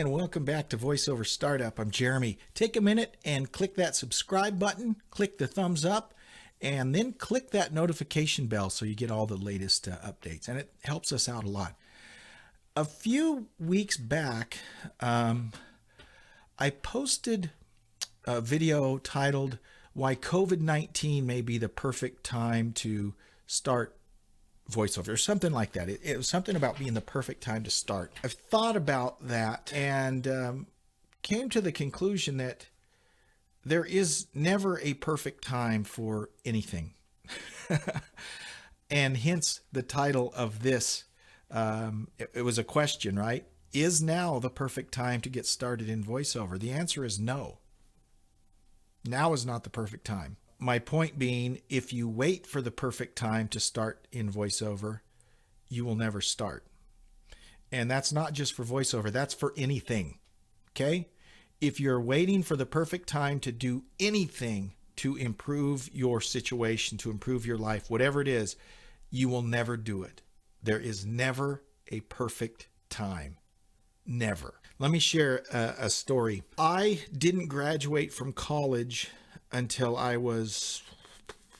and welcome back to VoiceOver Startup. I'm Jeremy. Take a minute and click that subscribe button, click the thumbs up, and then click that notification bell so you get all the latest updates, and it helps us out a lot. A few weeks back, I posted a video titled Why COVID-19 May Be the Perfect Time to Start VoiceOver, or something like that. It was something about being the perfect time to start. I've thought about that and came to the conclusion that there is never a perfect time for anything. And hence the title of this. It was a question, right? Is now the perfect time to get started in VoiceOver? The answer is no. Now is not the perfect time. My point being, if you wait for the perfect time to start in VoiceOver, you will never start. And that's not just for VoiceOver, that's for anything. Okay? If you're waiting for the perfect time to do anything to improve your situation, to improve your life, whatever it is, you will never do it. There is never a perfect time. Never. Let me share a story. I didn't graduate from college until I was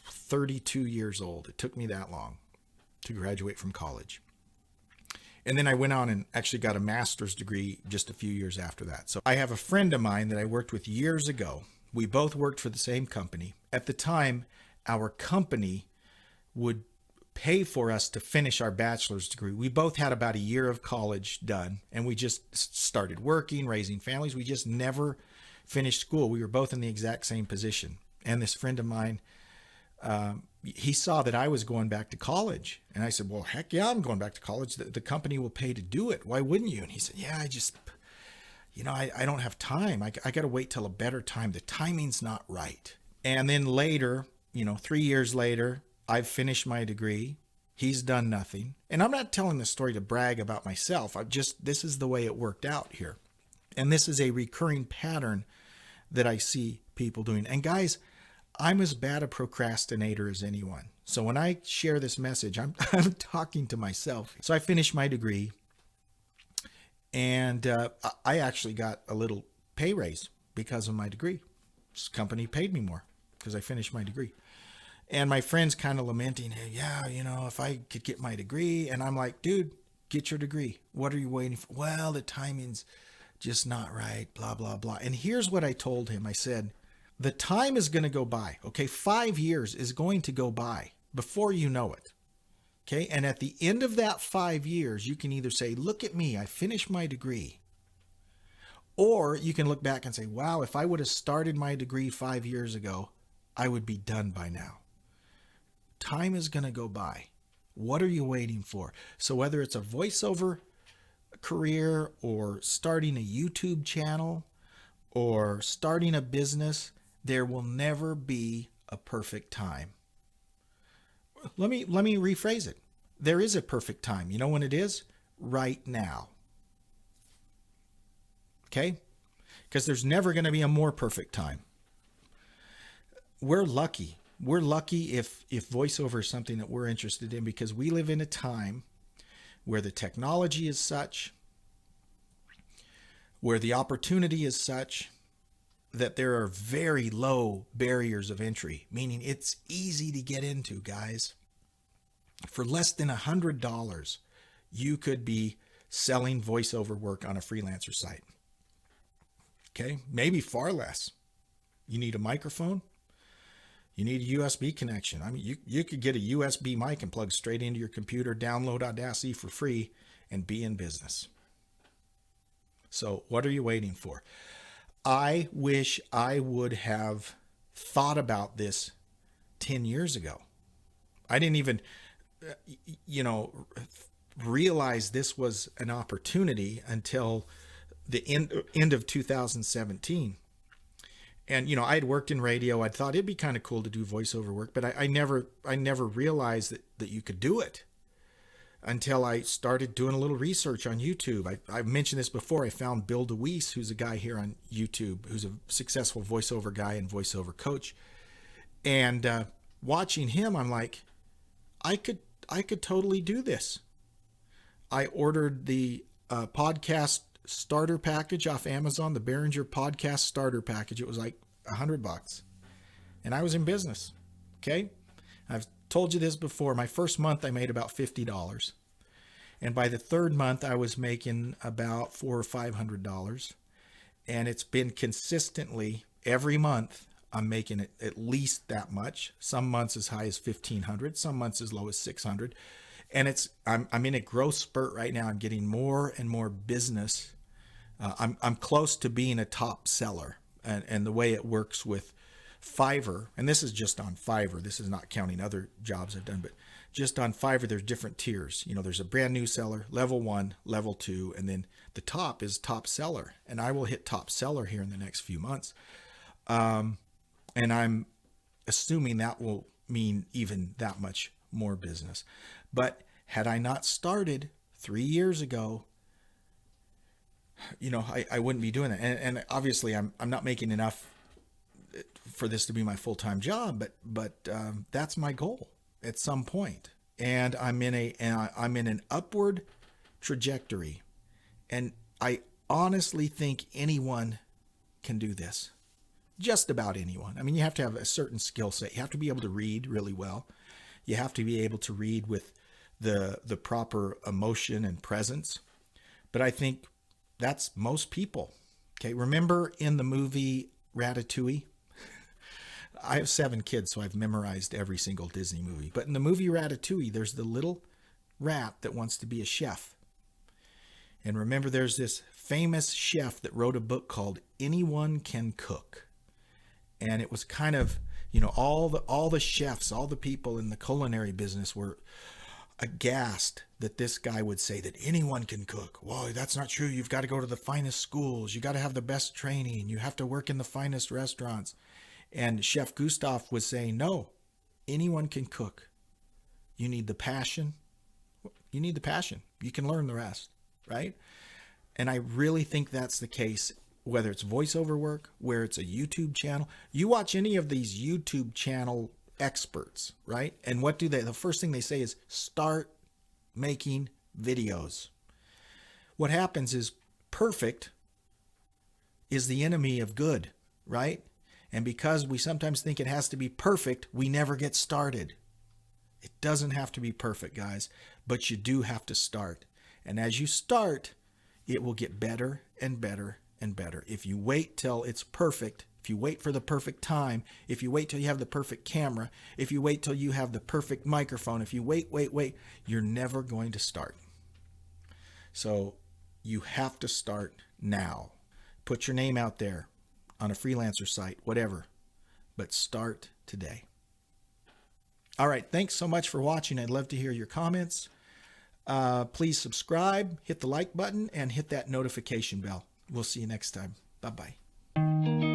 32 years old. It took me that long to graduate from college. And then I went on and actually got a master's degree just a few years after that. So I have a friend of mine that I worked with years ago. We both worked for the same company. At the time, our company would pay for us to finish our bachelor's degree. We both had about a year of college done, and we just started working, raising families. We just never finished school. We were both in the exact same position. And this friend of mine, he saw that I was going back to college. And I said, well, heck yeah, I'm going back to college. The company will pay to do it. Why wouldn't you? And he said, yeah, I don't have time. I got to wait till a better time. The timing's not right. And then later, 3 years later, I've finished my degree. He's done nothing. And I'm not telling this story to brag about myself. This is the way it worked out here. And this is a recurring pattern that I see people doing. And guys, I'm as bad a procrastinator as anyone. So when I share this message, I'm talking to myself. So I finished my degree, and I actually got a little pay raise because of my degree. This company paid me more because I finished my degree. And my friend's kind of lamenting, hey, yeah, if I could get my degree. And I'm like, dude, get your degree. What are you waiting for? Well, the timing's just not right, blah, blah, blah. And here's what I told him. I said, the time is going to go by. Okay, 5 years is going to go by before you know it. Okay, and at the end of that 5 years, you can either say, look at me, I finished my degree. Or you can look back and say, wow, if I would have started my degree 5 years ago, I would be done by now. Time is going to go by. What are you waiting for? So whether it's a voiceover career or starting a YouTube channel or starting a business, there will never be a perfect time. Let me rephrase it. There is a perfect time. You know when it is? Right now. Okay? Because there's never going to be a more perfect time. We're lucky. We're lucky if voiceover is something that we're interested in, because we live in a time where the technology is such, where the opportunity is such, that there are very low barriers of entry, meaning it's easy to get into, guys. For less than $100, you could be selling voiceover work on a freelancer site. Okay, maybe far less. You need a microphone. You need a USB connection. I mean, you could get a USB mic and plug straight into your computer, download Audacity for free, and be in business. So what are you waiting for? I wish I would have thought about this 10 years ago. I didn't even, realize this was an opportunity until the end of 2017. And, I had worked in radio. I thought it'd be kind of cool to do voiceover work, but I never realized that you could do it until I started doing a little research on YouTube. I've mentioned this before. I found Bill DeWeese, who's a guy here on YouTube, who's a successful voiceover guy and voiceover coach. And watching him, I'm like, I could totally do this. I ordered the podcast starter package off Amazon, the Behringer podcast starter package. It was like $100. And I was in business. Okay. I've told you this before. My first month, I made about $50. And by the third month, I was making about $400 or $500. And it's been consistently every month, I'm making it at least that much. Some months as high as 1,500, some months as low as 600. And I'm in a growth spurt right now. I'm getting more and more business. I'm close to being a top seller. And the way it works with Fiverr, and this is just on Fiverr, this is not counting other jobs I've done, but just on Fiverr, there's different tiers. You know, there's a brand new seller, level 1, level 2, and then the top is top seller. And I will hit top seller here in the next few months. And I'm assuming that will mean even that much more business. But had I not started 3 years ago, you know, I wouldn't be doing that. And obviously I'm not making enough for this to be my full-time job, but that's my goal at some point. And I'm in an upward trajectory. And I honestly think anyone can do this. Just about anyone. I mean, you have to have a certain skill set. You have to be able to read really well. You have to be able to read with the proper emotion and presence. But I think that's most people. Okay. Remember in the movie Ratatouille? I have 7 kids, so I've memorized every single Disney movie. But in the movie Ratatouille, there's the little rat that wants to be a chef. And remember, there's this famous chef that wrote a book called Anyone Can Cook. And it was kind of, you know, all the chefs, all the people in the culinary business were aghast that this guy would say that anyone can cook. Well, that's not true. You've got to go to the finest schools. You got to have the best training. You have to work in the finest restaurants. And Chef Gustav was saying, no, anyone can cook. You need the passion. You need the passion. You can learn the rest, right? And I really think that's the case, whether it's voiceover work, where it's a YouTube channel. You watch any of these YouTube channel experts, right? And what do they? The first thing they say is start making videos. What happens is perfect is the enemy of good, right? And because we sometimes think it has to be perfect, we never get started. It doesn't have to be perfect, guys, but you do have to start. And as you start, it will get better and better and better. If you wait till it's perfect, if you wait for the perfect time, if you wait till you have the perfect camera, if you wait till you have the perfect microphone, if you wait, you're never going to start. So you have to start now. Put your name out there on a freelancer site, whatever, but start today. All right. Thanks so much for watching. I'd love to hear your comments. Please subscribe, hit the like button, and hit that notification bell. We'll see you next time. Bye-bye.